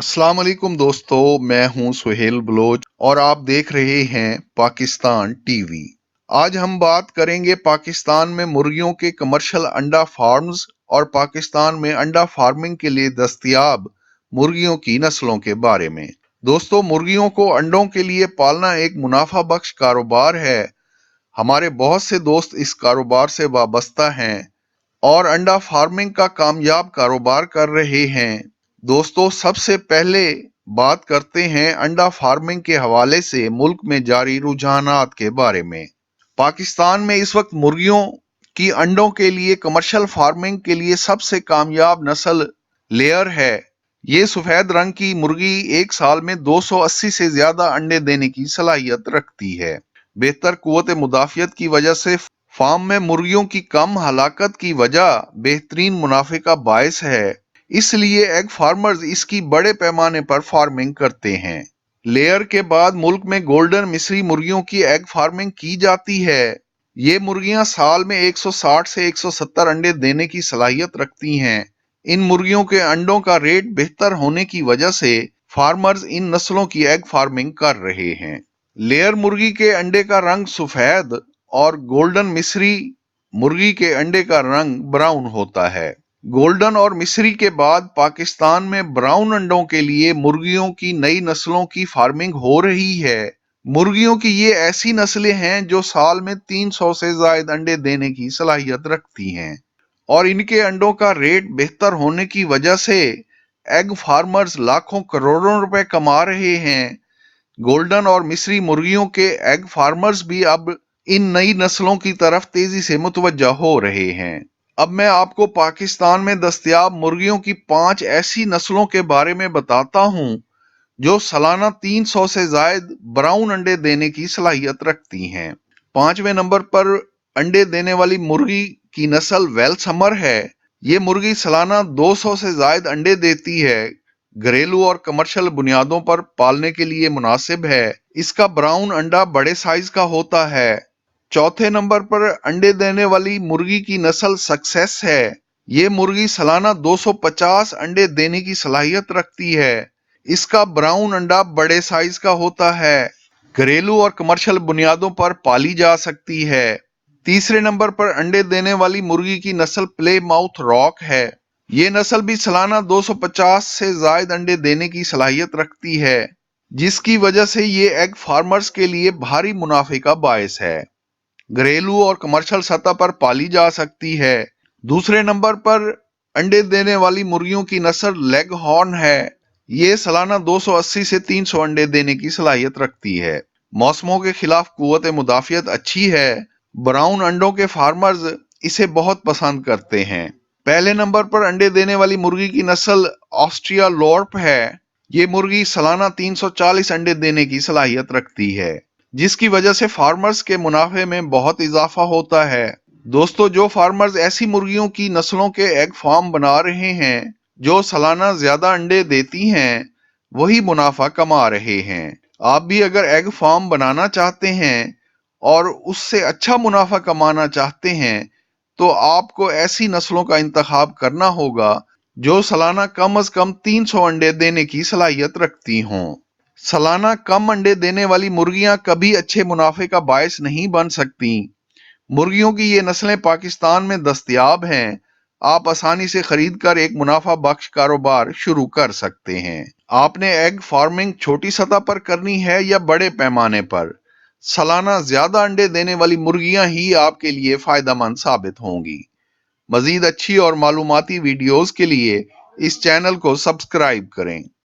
अस्सलाम वालेकुम दोस्तों, मैं हूं सुहेल बलोच और आप देख रहे हैं पाकिस्तान टीवी। आज हम बात करेंगे पाकिस्तान में मुर्गियों के कमर्शियल अंडा फार्म्स और पाकिस्तान में अंडा फार्मिंग के लिए दस्तयाब मुर्गियों की नस्लों के बारे में। दोस्तों, मुर्गियों को अंडों के लिए पालना एक मुनाफा बख्श कारोबार है। हमारे बहुत से दोस्त इस कारोबार से वाबस्ता हैं और अंडा फार्मिंग का कामयाब कारोबार कर रहे हैं। दोस्तों, सबसे पहले बात करते हैं अंडा फार्मिंग के हवाले से मुल्क में जारी रुझानात के बारे में। पाकिस्तान में इस वक्त मुर्गियों की अंडों के लिए कमर्शियल फार्मिंग के लिए सबसे कामयाब नस्ल लेयर है। ये सफेद रंग की मुर्गी एक साल में 280 से ज्यादा अंडे देने की सलाहियत रखती है। बेहतर कुव्वत मुदाफियत की वजह से फार्म में मुर्गियों की कम हलाकत की वजह बेहतरीन मुनाफे का बायस है। इसलिए एग फार्मर्स इसकी बड़े पैमाने पर फार्मिंग करते हैं। लेयर के बाद मुल्क में गोल्डन मिस्री मुर्गियों की एग फार्मिंग की जाती है। ये मुर्गियां साल में 160 से 170 अंडे देने की सलाहियत रखती हैं। इन मुर्गियों के अंडों का रेट बेहतर होने की वजह से फार्मर्स इन नस्लों की एग फार्मिंग कर रहे हैं। लेयर मुर्गी के अंडे का रंग सफेद और गोल्डन मिस्री मुर्गी के अंडे का रंग ब्राउन होता है। गोल्डन और मिस्री के बाद पाकिस्तान में ब्राउन अंडों के लिए मुर्गियों की नई नस्लों की फार्मिंग हो रही है। मुर्गियों की ये ऐसी नस्लें हैं जो साल में 300 से ज्यादा अंडे देने की सलाहियत रखती हैं और इनके अंडों का रेट बेहतर होने की वजह से एग फार्मर्स लाखों करोड़ों रुपए कमा रहे हैं। गोल्डन और मिस्री मुर्गियों के एग फार्मर्स भी अब इन नई नस्लों की तरफ तेजी से मुतवज्जा हो रहे हैं। अब मैं आपको पाकिस्तान में दस्तयाब मुर्गियों की 5 ऐसी नस्लों के बारे में बताता हूं जो सालाना 300 से जायद ब्राउन अंडे देने की सलाहियत रखती हैं। 5वें नंबर पर अंडे देने वाली मुर्गी की नस्ल वेल्समर है। ये मुर्गी सालाना 200 से जायद अंडे देती है। घरेलू और कमर्शियल बुनियादों पर पालने के लिए मुनासिब है। इसका ब्राउन अंडा बड़े साइज का होता है। चौथे नंबर पर अंडे देने वाली मुर्गी की नस्ल सक्सेस है। ये मुर्गी सालाना 250 अंडे देने की सलाहियत रखती है। इसका ब्राउन अंडा बड़े साइज का होता है। घरेलू और कमर्शियल बुनियादों पर पाली जा सकती है। तीसरे नंबर पर अंडे देने वाली मुर्गी की नस्ल प्ले माउथ रॉक है। ये नस्ल भी सालाना 250 से जायद अंडे देने की सलाहियत रखती है, जिसकी वजह से ये एग फार्मर्स के लिए भारी मुनाफे का बायस है। घरेलू और कमर्शियल सतह पर पाली जा सकती है। दूसरे नंबर पर अंडे देने वाली मुर्गियों की नस्ल लेग हॉर्न है। ये सालाना 280 से 300 अंडे देने की सलाहियत रखती है। मौसमों के खिलाफ कुव्वत मुदाफियत अच्छी है। ब्राउन अंडों के फार्मर्स इसे बहुत पसंद करते हैं। पहले नंबर पर अंडे देने वाली मुर्गी की नस्ल ऑस्ट्रिया लॉर्प है। ये मुर्गी सालाना 340 अंडे देने की सलाहियत रखती है, जिसकी वजह से फार्मर्स के मुनाफे में बहुत इजाफा होता है। दोस्तों, जो फार्मर्स ऐसी मुर्गियों की नस्लों के एग फार्म बना रहे हैं जो सालाना ज्यादा अंडे देती हैं, वही मुनाफा कमा रहे हैं। आप भी अगर एग फार्म बनाना चाहते हैं और उससे अच्छा मुनाफा कमाना चाहते हैं तो आपको ऐसी नस्लों का इंतखाब करना होगा जो सालाना कम अज कम 300 अंडे देने की सलाहियत रखती हों। सालाना कम अंडे देने वाली मुर्गियां कभी अच्छे मुनाफे का बायस नहीं बन सकती। मुर्गियों की ये नस्लें पाकिस्तान में दस्तयाब हैं। आप आसानी से खरीद कर एक मुनाफा बख्श कारोबार शुरू कर सकते हैं। आपने एग फार्मिंग छोटी सतह पर करनी है या बड़े पैमाने पर, सालाना ज्यादा अंडे देने वाली मुर्गियां ही आपके लिए फायदेमंद साबित होंगी। मजीद अच्छी और मालूमाती वीडियोस के लिए इस चैनल को सब्सक्राइब करें।